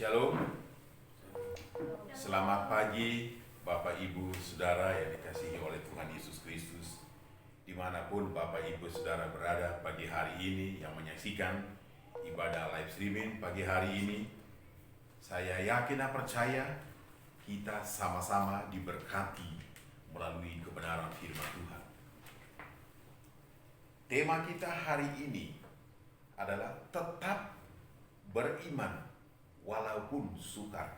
Shalom, selamat pagi Bapak Ibu Saudara yang dikasihi oleh Tuhan Yesus Kristus. Dimanapun Bapak Ibu Saudara berada pagi hari ini yang menyaksikan ibadah live streaming pagi hari ini, saya yakin dan percaya kita sama-sama diberkati melalui kebenaran firman Tuhan. Tema kita hari ini adalah tetap beriman walaupun sukar.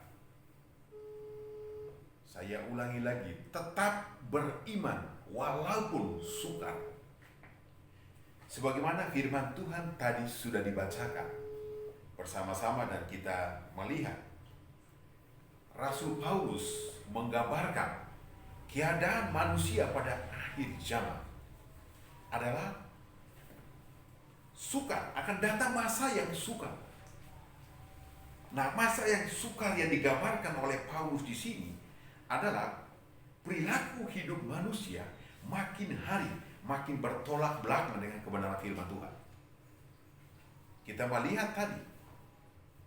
Saya ulangi lagi, tetap beriman walaupun sukar. Sebagaimana firman Tuhan tadi sudah dibacakan bersama-sama dan kita melihat, Rasul Paulus menggambarkan keadaan manusia pada akhir zaman adalah sukar, akan datang masa yang sukar. Nah, masa yang sukar yang digambarkan oleh Paulus di sini adalah perilaku hidup manusia makin hari makin bertolak belakang dengan kebenaran firman Tuhan. Kita melihat tadi,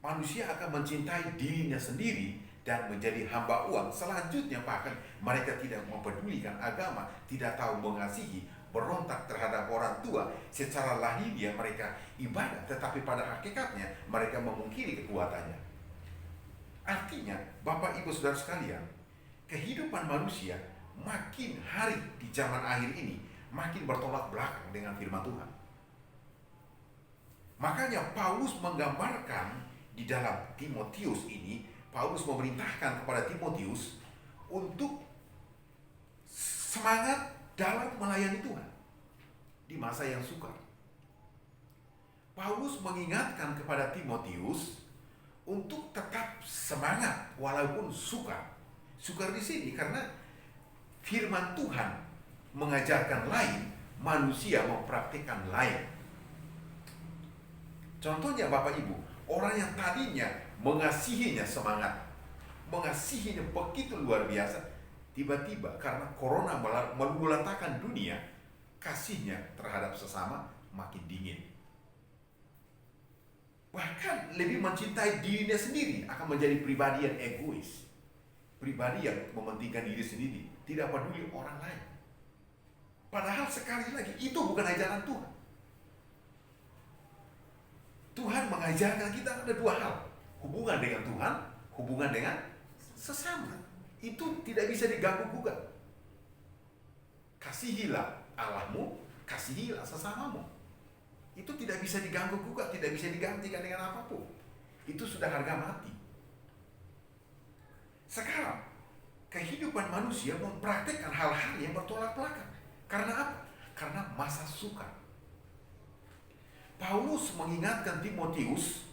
manusia akan mencintai dirinya sendiri dan menjadi hamba uang. Selanjutnya bahkan mereka tidak mempedulikan agama, tidak tahu mengasihi, berontak terhadap orang tua. Secara lahiriah mereka ibadah, tetapi pada hakikatnya mereka memungkiri kekuatannya. Artinya, Bapak Ibu Saudara sekalian, kehidupan manusia makin hari di zaman akhir ini makin bertolak belakang dengan firman Tuhan. Makanya Paulus menggambarkan di dalam Timotius ini, Paulus memerintahkan kepada Timotius untuk semangat dalam melayani Tuhan di masa yang sukar. Paulus mengingatkan kepada Timotius untuk tetap semangat walaupun sukar. Sukar di sini karena firman Tuhan mengajarkan lain, manusia mempraktikkan lain. Contohnya Bapak Ibu, orang yang tadinya mengasihinya semangat, mengasihinya begitu luar biasa, tiba-tiba karena corona meluluhlantahkan dunia, kasihnya terhadap sesama makin dingin. Bahkan lebih mencintai dirinya sendiri, akan menjadi pribadi yang egois, pribadi yang mementingkan diri sendiri, tidak peduli orang lain. Padahal sekali lagi itu bukan ajaran Tuhan. Tuhan mengajarkan kita ada dua hal, hubungan dengan Tuhan, hubungan dengan sesama. Itu tidak bisa diganggu gugat. Kasihilah Allahmu, kasihilah sesamamu. Itu tidak bisa diganggu gugat, tidak bisa digantikan dengan apapun. Itu sudah harga mati. Sekarang, kehidupan manusia mempraktikkan hal-hal yang bertolak belakang. Karena apa? Karena masa sukar. Paulus mengingatkan Timotius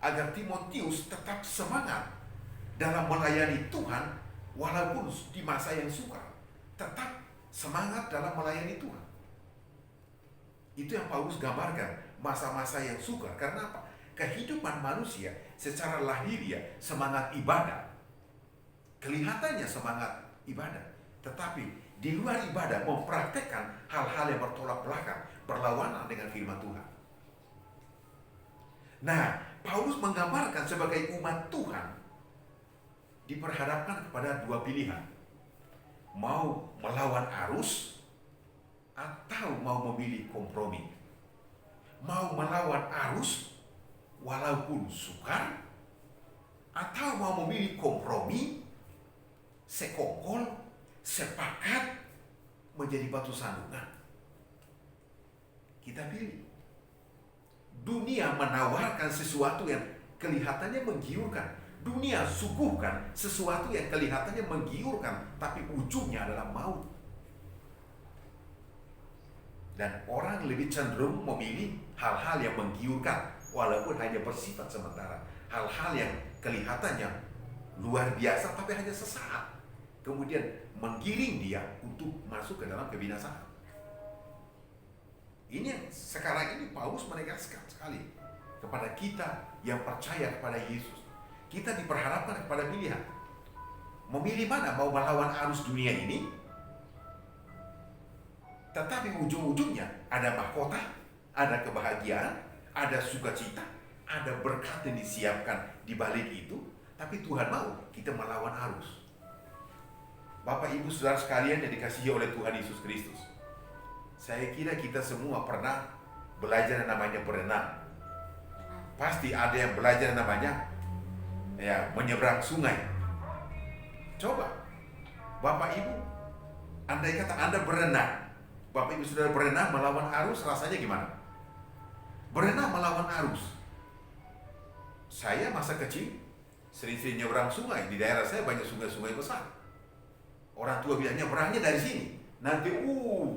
agar Timotius tetap semangat dalam melayani Tuhan walaupun di masa yang sukar. Tetap semangat dalam melayani Tuhan. Itu yang Paulus gambarkan, masa-masa yang sukar. Karena apa? Kehidupan manusia secara lahiriah semangat ibadah. Kelihatannya semangat ibadah, tetapi di luar ibadah mempraktekkan hal-hal yang bertolak belakang, berlawanan dengan firman Tuhan. Nah, Paulus menggambarkan sebagai umat Tuhan diperhadapkan kepada dua pilihan. Mau melawan arus atau mau memilih kompromi. Mau melawan arus walaupun sukar, atau mau memilih kompromi, sekongkol, sepakat menjadi batu sandungan. Kita pilih. Dunia menawarkan sesuatu yang kelihatannya menggiurkan. Dunia suguhkan sesuatu yang kelihatannya menggiurkan, tapi ujungnya adalah maut. Dan orang lebih cenderung memilih hal-hal yang menggiurkan, walaupun hanya bersifat sementara. Hal-hal yang kelihatannya luar biasa, tapi hanya sesaat. Kemudian menggiring dia untuk masuk ke dalam kebinasaan. Ini yang sekarang ini Paulus menegaskan sekali kepada kita yang percaya kepada Yesus. Kita diperhadapkan kepada pilihan. Memilih mana? Mau melawan arus dunia ini, tetapi ujung-ujungnya ada mahkota, ada kebahagiaan, ada sukacita, ada berkat yang disiapkan di balik itu, tapi Tuhan mau kita melawan arus. Bapak Ibu Saudara sekalian yang dikasihi oleh Tuhan Yesus Kristus, saya kira kita semua pernah belajar yang namanya berenang. Pasti ada yang belajar yang namanya menyeberang sungai. Coba Bapak Ibu, andai kata Anda berenang, Bapak Ibu Saudara berenang melawan arus, rasanya gimana? Berenang melawan arus. Saya masa kecil sering-sering nyebrang sungai. Di daerah saya banyak sungai-sungai besar. Orang tua bilang nyebrangnya dari sini. Nanti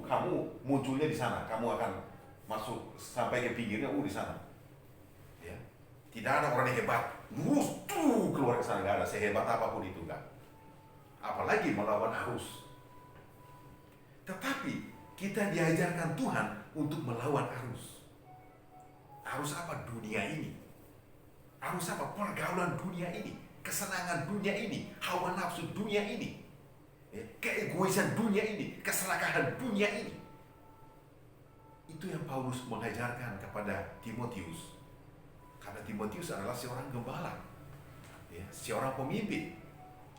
kamu munculnya di sana. Kamu akan masuk sampai ke pinggirnya di sana. Ya. Tidak ada orang yang hebat. Lurus keluar ke sana, enggak ada. Sehebat apapun itu enggak. Apalagi melawan arus. Tetapi kita diajarkan Tuhan untuk melawan arus. Arus apa? Dunia ini. Arus apa? Pergaulan dunia ini, kesenangan dunia ini, hawa nafsu dunia ini, keegoisan dunia ini, keserakahan dunia ini. Itu yang Paulus mengajarkan kepada Timotius. Karena Timotius adalah seorang gembala, seorang pemimpin,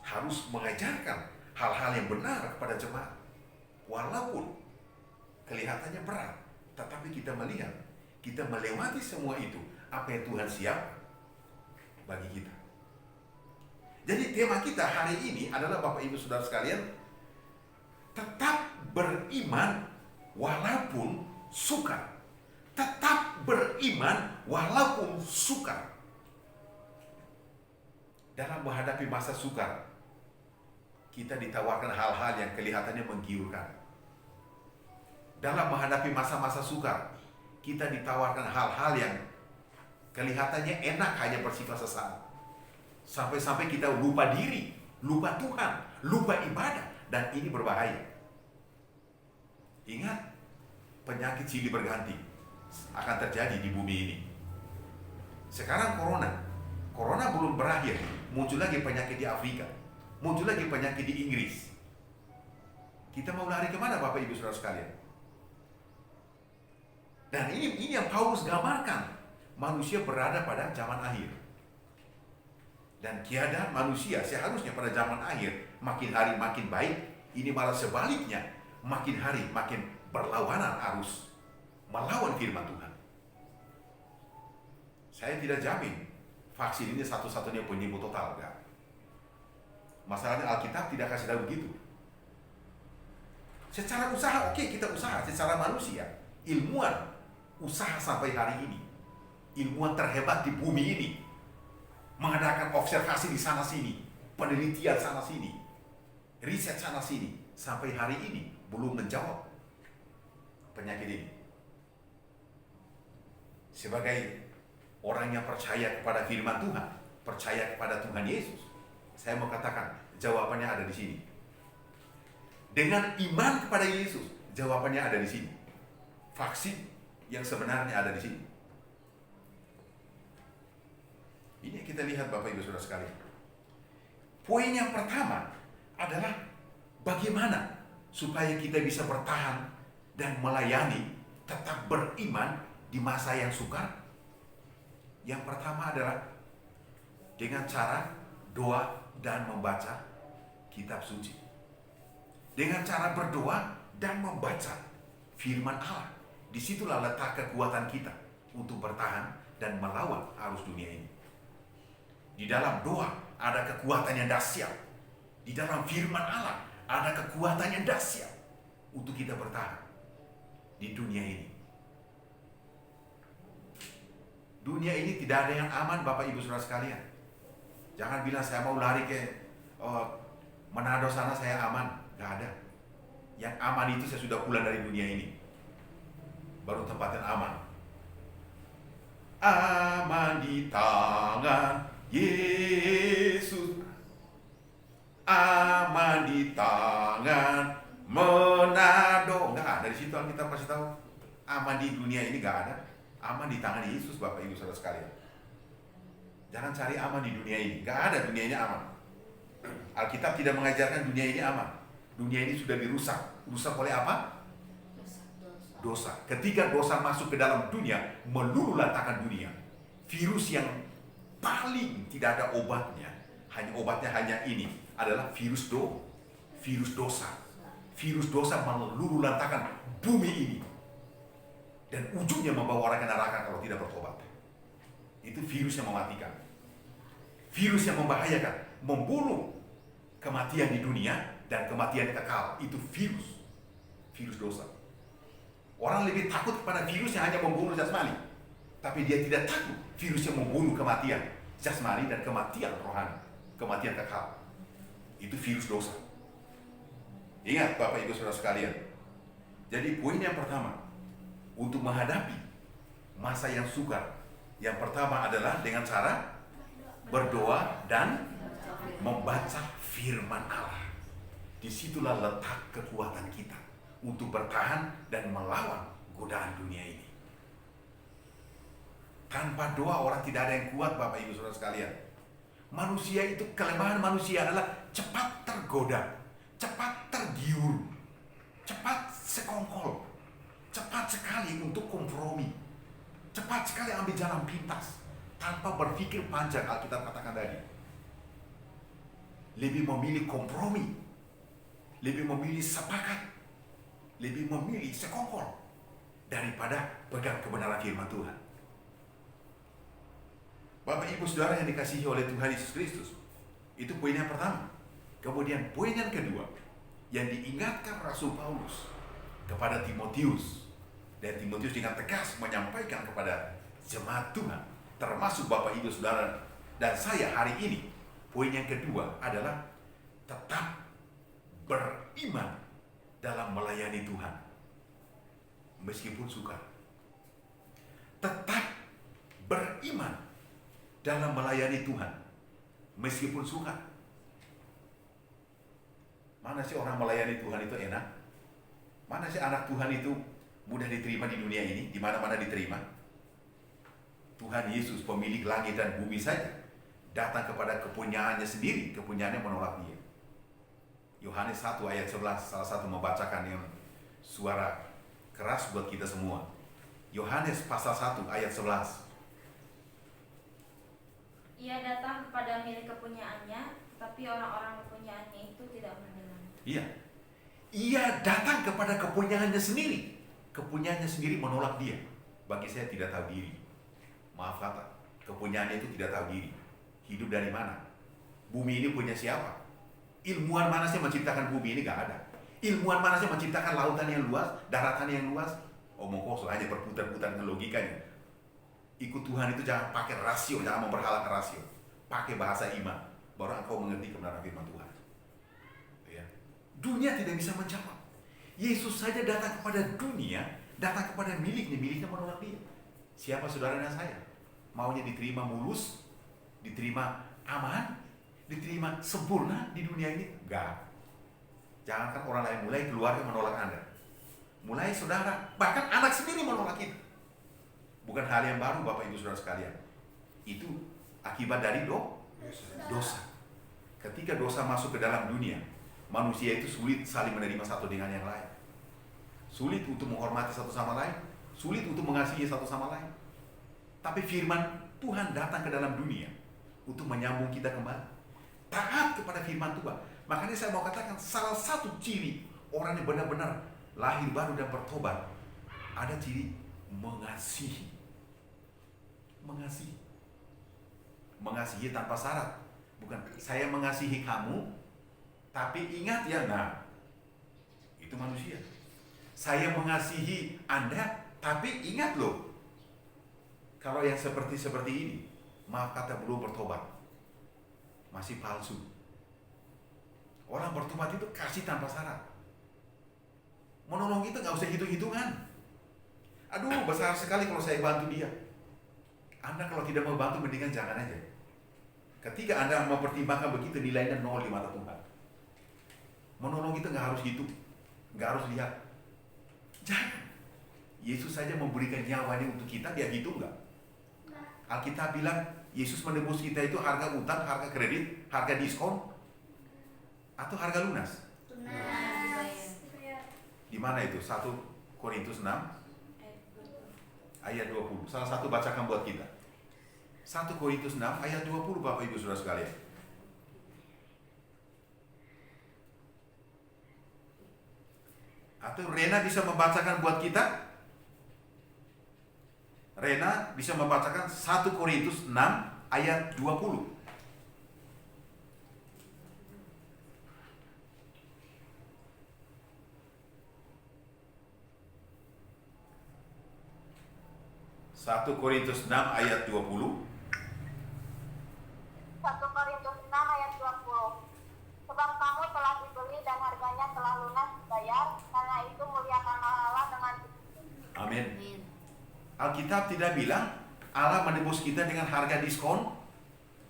harus mengajarkan hal-hal yang benar kepada jemaat. Walaupun kelihatannya berat, tetapi kita melihat, kita melewati semua itu, apa yang Tuhan siapkan bagi kita. Jadi tema kita hari ini adalah, Bapak Ibu Saudara sekalian, tetap beriman walaupun sukar. Tetap beriman walaupun sukar. Dalam menghadapi masa sukar, kita ditawarkan hal-hal yang kelihatannya menggiurkan. Dalam menghadapi masa-masa sukar, kita ditawarkan hal-hal yang kelihatannya enak, hanya bersifat sesaat. Sampai-sampai kita lupa diri, lupa Tuhan, lupa ibadah, dan ini berbahaya. Ingat, penyakit silih berganti akan terjadi di bumi ini. Sekarang corona belum berakhir, muncul lagi penyakit di Afrika, muncul lagi penyakit di Inggris. Kita mau lari kemana, Bapak Ibu Saudara sekalian? Dan ini yang Paulus gambarkan. Manusia berada pada zaman akhir. Dan keadaan manusia seharusnya pada zaman akhir makin hari makin baik. Ini malah sebaliknya, makin hari makin berlawanan arus, melawan firman Tuhan. Saya tidak jamin vaksin ini satu-satunya penyembuh total, enggak. Masalahnya Alkitab tidak kasih tahu begitu. Secara usaha, kita usaha. Secara manusia, ilmuwan usaha sampai hari ini. Ilmuwan terhebat di bumi ini mengadakan observasi di sana sini, penelitian sana sini, riset sana sini, sampai hari ini belum menjawab penyakit ini. Sebagai orang yang percaya kepada firman Tuhan, percaya kepada Tuhan Yesus, saya mau katakan jawabannya ada di sini. Dengan iman kepada Yesus, jawabannya ada di sini. Vaksin yang sebenarnya ada di sini. Ini yang kita lihat, Bapak Ibu Saudara sekalian. Poin yang pertama adalah bagaimana supaya kita bisa bertahan dan melayani, tetap beriman di masa yang sukar. Yang pertama adalah dengan cara doa dan membaca kitab suci. Dengan cara berdoa dan membaca firman Allah. Disitulah letak kekuatan kita untuk bertahan dan melawan arus dunia ini. Di dalam doa ada kekuatan yang dahsyat. Di dalam firman Allah ada kekuatan yang dahsyat untuk kita bertahan di dunia ini. Dunia ini tidak ada yang aman, Bapak Ibu Saudara sekalian. Jangan bilang saya mau lari ke Manado sana saya aman. Gak ada. Yang aman itu saya sudah pulang dari dunia ini. Baru tempat yang aman. Aman di tangan Yesus, aman di tangan Manado. Enggak ada, di situ Alkitab kasih tahu. Aman di dunia ini enggak ada. Aman di tangan Yesus, Bapak Ibu Saudara sekalian. Jangan cari aman di dunia ini. Enggak ada dunia ini aman. Alkitab tidak mengajarkan dunia ini aman. Dunia ini sudah dirusak. Rusak oleh apa? Dosa. Ketika dosa masuk ke dalam dunia, meluluhlantahkan dunia. virus yang paling tidak ada obatnya, obatnya hanya ini, adalah virus dosa. Virus dosa meluluhlantakkan bumi ini dan ujungnya membawa orang ke neraka kalau tidak bertobat. Itu virus yang mematikan, virus yang membahayakan, membunuh, kematian di dunia dan kematian kekal. Itu virus dosa. Orang lebih takut kepada virus yang hanya membunuh jasmani, tapi dia tidak takut virus yang membunuh kematian jasmani dan kematian rohani, kematian kekal. Itu virus dosa. Ingat Bapak Ibu Saudara sekalian. Jadi poin yang pertama, untuk menghadapi masa yang sukar, yang pertama adalah dengan cara berdoa dan membaca firman Allah. Disitulah letak kekuatan kita untuk bertahan dan melawan godaan dunia ini. Tanpa doa orang tidak ada yang kuat, Bapak Ibu Saudara sekalian. Manusia itu, kelemahan manusia adalah cepat tergoda, cepat tergiur, cepat sekongkol, cepat sekali untuk kompromi, cepat sekali ambil jalan pintas tanpa berpikir panjang. Alkitab katakan tadi, lebih memilih kompromi, lebih memilih sepakat, lebih memilih sekongkol daripada pegang kebenaran firman Tuhan. Bapak Ibu Saudara yang dikasihi oleh Tuhan Yesus Kristus, itu poin yang pertama. Kemudian poin yang kedua, yang diingatkan Rasul Paulus kepada Timotius, dan Timotius dengan tegas menyampaikan kepada jemaat Tuhan, termasuk Bapak Ibu Saudara dan saya hari ini. Poin yang kedua adalah tetap beriman dalam melayani Tuhan meskipun sukar. Tetap beriman dalam melayani Tuhan meskipun sukar. Mana sih orang melayani Tuhan itu enak? Mana sih anak Tuhan itu mudah diterima di dunia ini? Di mana-mana diterima. Tuhan Yesus, pemilik langit dan bumi saja, datang kepada kepunyaannya sendiri, kepunyaannya menolak dia. Yohanes 1 ayat 11, salah satu membacakan yang suara keras buat kita semua. Yohanes pasal 1 ayat 11. Ia datang kepada milik kepunyaannya, tapi orang-orang kepunyaannya itu tidak mendengar. Iya. Ia datang kepada kepunyaannya sendiri. Kepunyaannya sendiri menolak dia. Bagi saya tidak tahu diri. Maaf kata, kepunyaannya itu tidak tahu diri. Hidup dari mana? Bumi ini punya siapa? Ilmuwan mana sih menciptakan bumi ini? Gak ada. Ilmuwan mana sih menciptakan lautan yang luas, daratan yang luas? Omong kosong, hanya berputar-putar dengan logikanya. Ikut Tuhan itu jangan pakai rasio, jangan memperhalakan rasio. Pakai bahasa iman, baru engkau mengerti kebenaran firman Tuhan. Ya. Dunia tidak bisa menjawab. Yesus saja datang kepada dunia, datang kepada miliknya menolak dia. Siapa saudara dan saya? Maunya diterima mulus, diterima aman, diterima sempurna di dunia ini? Enggak. Jangankan orang lain, mulai keluarga menolak Anda. Mulai saudara, bahkan anak sendiri menolak kita. Bukan hal yang baru Bapak Ibu Saudara sekalian. Itu akibat dari dosa. Ketika dosa masuk ke dalam dunia, manusia itu sulit saling menerima satu dengan yang lain. Sulit untuk menghormati satu sama lain, sulit untuk mengasihi satu sama lain. Tapi firman Tuhan datang ke dalam dunia untuk menyambung kita kembali. Taat kepada firman Tuhan. Makanya saya mau katakan, salah satu ciri orang yang benar-benar lahir baru dan bertobat, ada ciri mengasihi. Mengasihi tanpa syarat. Bukan saya mengasihi kamu, tapi ingat ya, nah itu manusia. Saya mengasihi Anda, tapi ingat loh, kalau yang seperti ini, maaf kata belum bertobat, masih palsu. Orang bertobat itu kasih tanpa syarat. Menolong itu nggak usah hitung-hitungan. Aduh, besar sekali kalau saya bantu dia. Anda kalau tidak mau bantu, mendingan jangan aja. Ketika Anda mempertimbangkan begitu, nilainya 0 di mata Tuhan. Menolong itu nggak harus hitung, nggak harus lihat. Jangan. Yesus saja memberikan nyawanya untuk kita, dia hitung nggak? Alkitab bilang Yesus menebus kita itu harga utang, harga kredit, harga diskon, atau harga lunas? Lunas. Di mana itu? 1 Korintus 6 ayat 20. Salah satu bacakan buat kita. 1 Korintus 6 ayat 20 Bapak Ibu Saudara sekalian. Atau Rena bisa membacakan buat kita? Rena bisa membacakan 1 Korintus 6 ayat 20. Satu Korintus 6 ayat 20. 1 Korintus 6 ayat 20. Sebab kamu telah dibeli dan harganya telah lunas dibayar, karena itu muliakanlah Allah dengan Amin. Alkitab tidak bilang Allah menebus kita dengan harga diskon,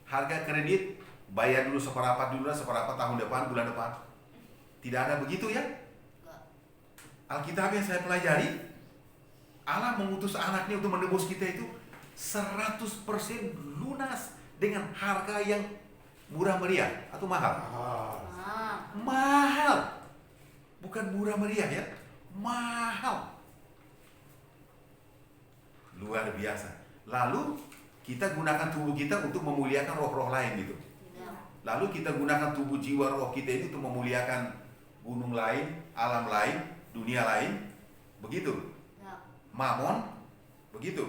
harga kredit, bayar dulu seperempat tahun depan, bulan depan. Tidak ada begitu ya. Alkitab yang saya pelajari, Allah mengutus anaknya untuk menebus kita itu 100% lunas dengan harga yang murah meriah atau mahal. Mahal. Bukan murah meriah ya, mahal. Luar biasa. Lalu kita gunakan tubuh kita untuk memuliakan roh-roh lain gitu. Lalu kita gunakan tubuh jiwa roh kita itu untuk memuliakan gunung lain, alam lain, dunia lain. Begitu. Mamon, begitu.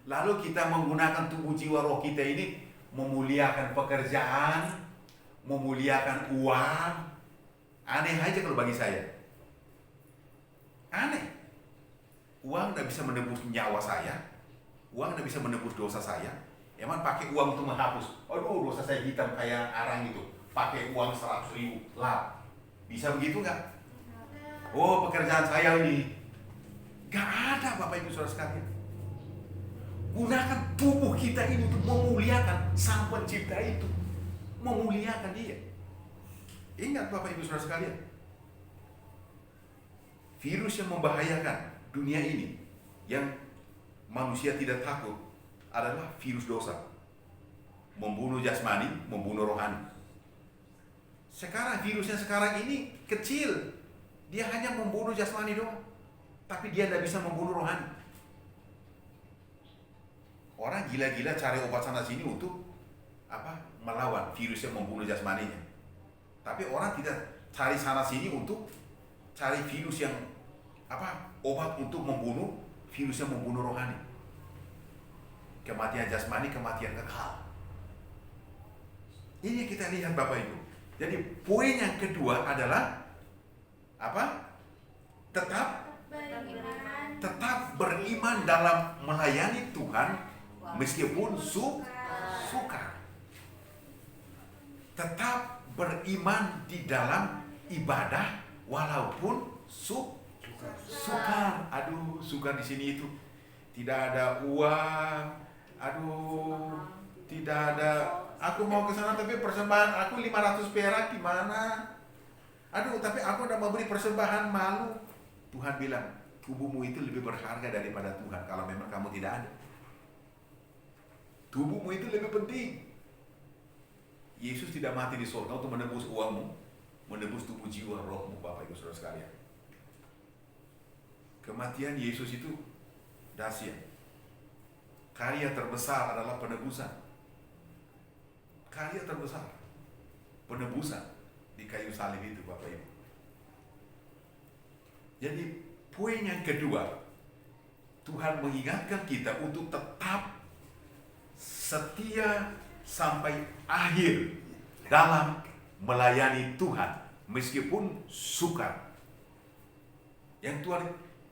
Lalu kita menggunakan tubuh jiwa roh kita ini memuliakan pekerjaan, memuliakan uang. Aneh aja kalau bagi saya. Aneh. Uang tidak bisa menebus nyawa saya, uang tidak bisa menebus dosa saya. Emang pakai uang untuk menghapus? Aduh, dosa saya hitam kayak arang gitu. Pakai uang 100.000 lah. Bisa begitu nggak? Oh, pekerjaan saya ini nggak ada, Bapak Ibu Saudara sekalian. Gunakan tubuh kita ini untuk memuliakan Sang Pencipta itu, memuliakan Dia. Ingat Bapak Ibu Saudara sekalian, virus yang membahayakan dunia ini yang manusia tidak takut adalah virus dosa. Membunuh jasmani, membunuh rohani. Sekarang virusnya sekarang ini kecil. Dia hanya membunuh jasmani doang. Tapi dia tidak bisa membunuh rohani. Orang gila-gila cari obat sana sini untuk melawan virus yang membunuh jasmaninya. Tapi orang tidak cari sana sini untuk cari virus yang obat untuk membunuh virus yang membunuh rohani. Kematian jasmani, kematian kekal. Ini yang kita lihat Bapak Ibu. Jadi poin yang kedua adalah tetap beriman dalam melayani Tuhan meskipun sukar. Tetap beriman di dalam ibadah walaupun sukar. Aduh, sukar di sini itu tidak ada uang. Aduh, tidak ada. Aku mau ke sana tapi persembahan aku 500 perak gimana? Aduh, tapi aku udah mau beri persembahan, malu. Tuhan bilang, tubuhmu itu lebih berharga daripada Tuhan kalau memang kamu tidak ada. Tubuhmu itu lebih penting. Yesus tidak mati di surga untuk menebus uangmu, menebus tubuh jiwa rohmu, Bapak Ibu Saudara sekalian. Kematian Yesus itu dahsyat. Karya terbesar adalah penebusan. Karya terbesar penebusan di kayu salib itu, Bapak Ibu. Jadi poin yang kedua, Tuhan mengingatkan kita untuk tetap setia sampai akhir dalam melayani Tuhan meskipun sukar. Yang Tuhan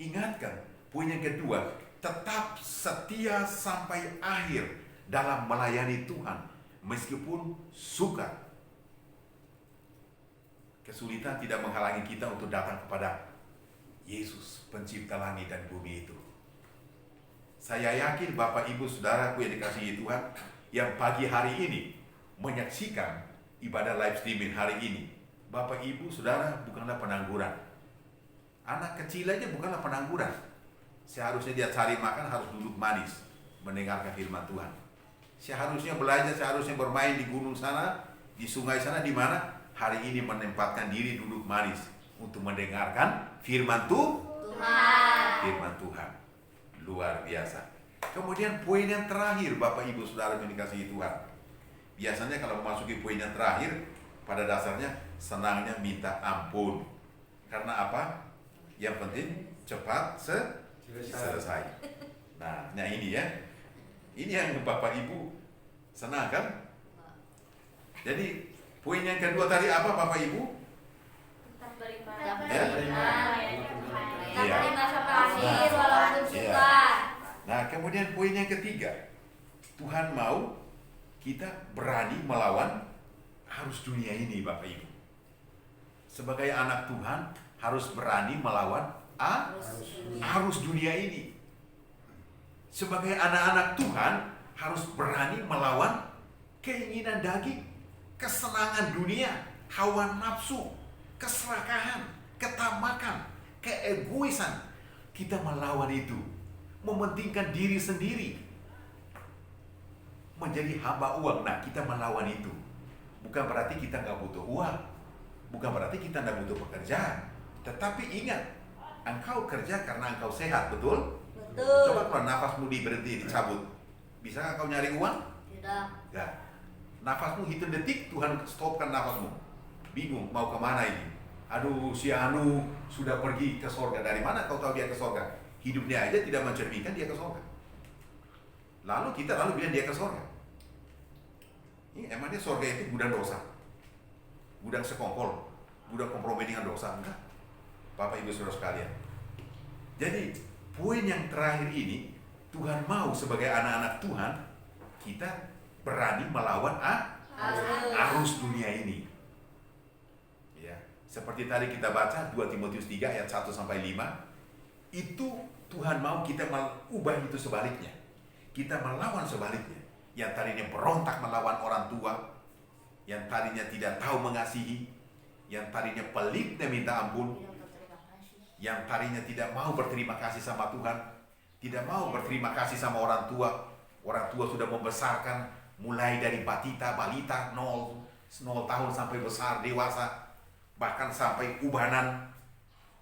ingatkan, poin yang kedua, tetap setia sampai akhir dalam melayani Tuhan meskipun sukar. Kesulitan tidak menghalangi kita untuk datang kepada Yesus, pencipta langit dan bumi itu. Saya yakin Bapak Ibu Saudaraku yang dikasihi Tuhan, yang pagi hari ini menyaksikan ibadah live streaming hari ini, Bapak Ibu Saudara bukanlah pengangguran. Anak kecil aja bukanlah pengangguran. Seharusnya dia cari makan harus duduk manis mendengarkan firman Tuhan. Seharusnya belajar, seharusnya bermain di gunung sana, di sungai sana, di mana hari ini menempatkan diri duduk manis untuk mendengarkan firman Tuhan. Firman Tuhan luar biasa. Kemudian poin yang terakhir, Bapak Ibu Saudara yang dikasihi Tuhan. Biasanya kalau memasuki poin yang terakhir, pada dasarnya senangnya minta ampun. Karena apa? Yang penting cepat selesai. Nah ini ya. Ini yang Bapak Ibu senang kan? Jadi poin yang kedua tadi apa Bapak Ibu? Tetap beriman. Ya. Tetap Iya. beriman sampai akhir walaupun Iya. susah. Nah kemudian poin yang ketiga, Tuhan mau kita berani melawan arus dunia ini Bapak Ibu. Sebagai anak Tuhan harus berani melawan arus dunia ini. Sebagai anak-anak Tuhan harus berani melawan keinginan daging, kesenangan dunia, hawa nafsu, keserakahan, ketamakan, keegoisan. Kita melawan itu, mementingkan diri sendiri, menjadi hamba uang. Nah kita melawan itu. Bukan berarti kita nggak butuh uang, bukan berarti kita nggak butuh pekerjaan. Tetapi ingat, engkau kerja karena engkau sehat, betul? Betul. Coba kalau nafasmu berhenti, dicabut, bisa nggak kau nyari uang? Tidak. Nggak. Nafasmu hitung detik, Tuhan stopkan nafasmu. Bingung, mau kemana ini? Aduh, si Anu sudah pergi ke sorga. Dari mana kau tahu dia ke sorga? Hidupnya aja tidak mencerminkan dia ke sorga. Lalu kita bilang dia ke sorga. Ini emangnya sorga itu gudang dosa? Gudang sekongkol? Gudang kompromi dengan dosa? Enggak. Bapak Ibu Saudara sekalian. Jadi, poin yang terakhir ini, Tuhan mau sebagai anak-anak Tuhan, kita berani melawan arus dunia ini. Ya, seperti tadi kita baca 2 Timotius 3 ayat 1 sampai 5, itu Tuhan mau kita mengubah itu sebaliknya. Kita melawan sebaliknya. Yang tadinya berontak melawan orang tua, yang tadinya tidak tahu mengasihi, yang tadinya pelit dan minta ampun, yang tadinya tidak mau berterima kasih sama Tuhan, tidak mau berterima kasih sama orang tua. Orang tua sudah membesarkan mulai dari balita 0 tahun sampai besar, dewasa, bahkan sampai ubanan,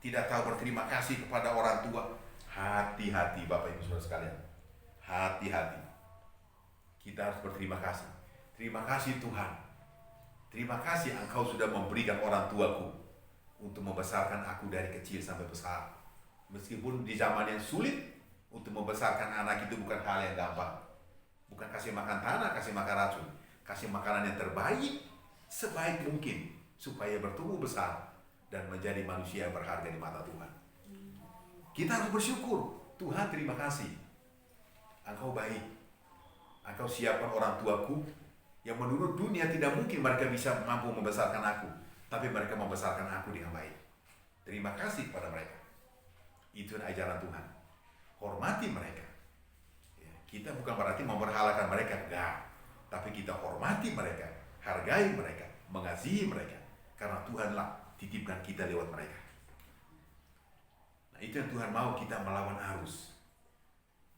tidak tahu berterima kasih kepada orang tua. Hati-hati Bapak Ibu Saudara sekalian. Hati-hati. Kita harus berterima kasih. Terima kasih Tuhan. Terima kasih Engkau sudah memberikan orang tuaku untuk membesarkan aku dari kecil sampai besar. Meskipun di zaman yang sulit, untuk membesarkan anak itu bukan hal yang gampang. Bukan kasih makan tanah, kasih makan racun. Kasih makanan yang terbaik, sebaik mungkin, supaya bertumbuh besar dan menjadi manusia yang berharga di mata Tuhan. Kita harus bersyukur. Tuhan terima kasih. Engkau baik. Engkau siapkan orang tuaku yang menurut dunia tidak mungkin mereka bisa mampu membesarkan aku, tapi mereka membesarkan aku dengan baik. Terima kasih kepada mereka. Itu ajaran Tuhan. Hormati mereka. Ya, kita bukan berarti memberhalakan mereka, enggak. Tapi kita hormati mereka, hargai mereka, mengasihi mereka. Karena Tuhanlah titipkan kita lewat mereka. Nah itu yang Tuhan mau, kita melawan arus.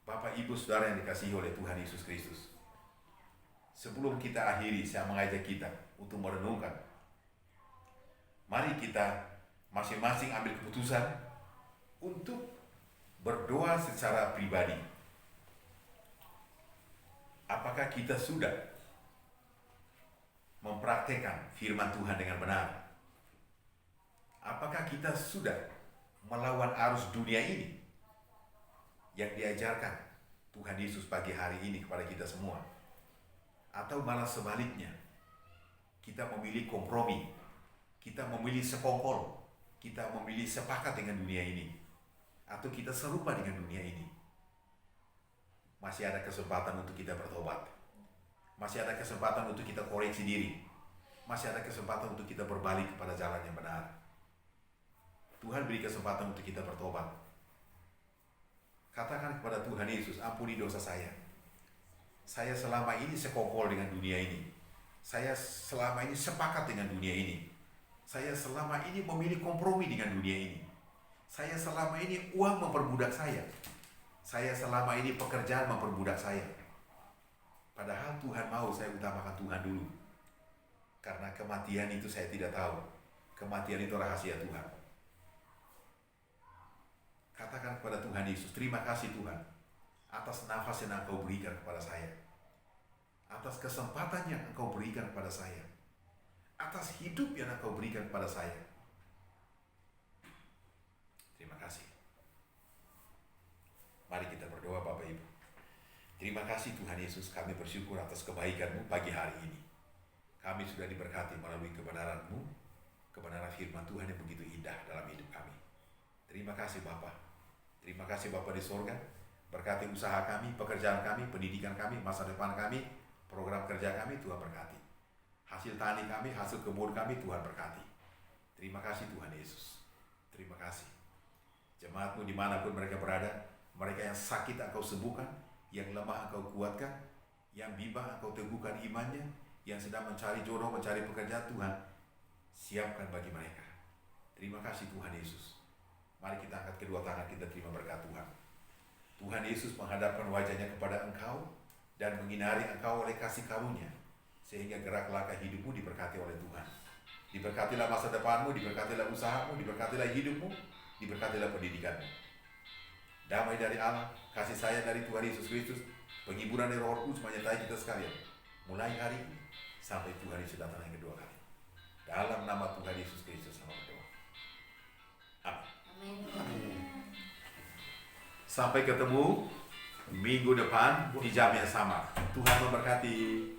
Bapak Ibu Saudara yang dikasihi oleh Tuhan Yesus Kristus. Sebelum kita akhiri, saya mengajak kita untuk merenungkan. Mari kita masing-masing ambil keputusan untuk berdoa secara pribadi. Apakah kita sudah mempraktekkan firman Tuhan dengan benar? Apakah kita sudah melawan arus dunia ini yang diajarkan Tuhan Yesus pagi hari ini kepada kita semua? Atau malah sebaliknya, kita memilih kompromi, kita memilih sekongkol, kita memilih sepakat dengan dunia ini, atau kita serupa dengan dunia ini? Masih ada kesempatan untuk kita bertobat, masih ada kesempatan untuk kita koreksi diri, masih ada kesempatan untuk kita berbalik kepada jalan yang benar. Tuhan beri kesempatan untuk kita bertobat. Katakan kepada Tuhan Yesus, ampuni dosa saya. Saya selama ini sekongkol dengan dunia ini. Saya selama ini sepakat dengan dunia ini. Saya selama ini memilih kompromi dengan dunia ini. Saya selama ini uang memperbudak saya. Saya selama ini pekerjaan memperbudak saya. Padahal Tuhan mau saya utamakan Tuhan dulu. Karena kematian itu saya tidak tahu. Kematian itu rahasia Tuhan. Katakan kepada Tuhan Yesus, terima kasih Tuhan. atas nafas yang Engkau berikan kepada saya, atas kesempatan yang Engkau berikan kepada saya, atas hidup yang Engkau berikan kepada saya. Terima kasih. Mari kita berdoa Bapak Ibu. Terima kasih Tuhan Yesus, kami bersyukur atas kebaikan-Mu pagi hari ini. Kami sudah diberkati melalui kebenaran-Mu, kebenaran firman Tuhan yang begitu indah dalam hidup kami. Terima kasih Bapa. Terima kasih Bapa di sorga. Berkati usaha kami, pekerjaan kami, pendidikan kami, masa depan kami, program kerja kami, Tuhan berkati. Hasil tani kami, hasil kebun kami, Tuhan berkati. Terima kasih Tuhan Yesus. Terima kasih. Jemaat-Mu dimanapun mereka berada, mereka yang sakit Engkau sembuhkan, yang lemah Engkau kuatkan, yang bimbang Engkau teguhkan imannya, yang sedang mencari jodoh, mencari pekerjaan, Tuhan siapkan bagi mereka. Terima kasih Tuhan Yesus. Mari kita angkat kedua tangan, kita terima berkat Tuhan. Tuhan Yesus menghadapkan wajahnya kepada Engkau dan menyinari Engkau oleh kasih karunia, sehingga gerak langkah hidupmu diberkati oleh Tuhan. Diberkatilah masa depanmu, diberkatilah usahamu, diberkatilah hidupmu, diberkatilah pendidikanmu. Damai dari Allah, kasih sayang dari Tuhan Yesus Kristus, penghiburan dari Roh Kudus menyertai kita sekalian, mulai hari ini sampai Tuhan Yesus datang yang kedua kali. Dalam nama Tuhan Yesus Kristus sama berdoa. Amin. Sampai ketemu minggu depan di jam yang sama. Tuhan memberkati.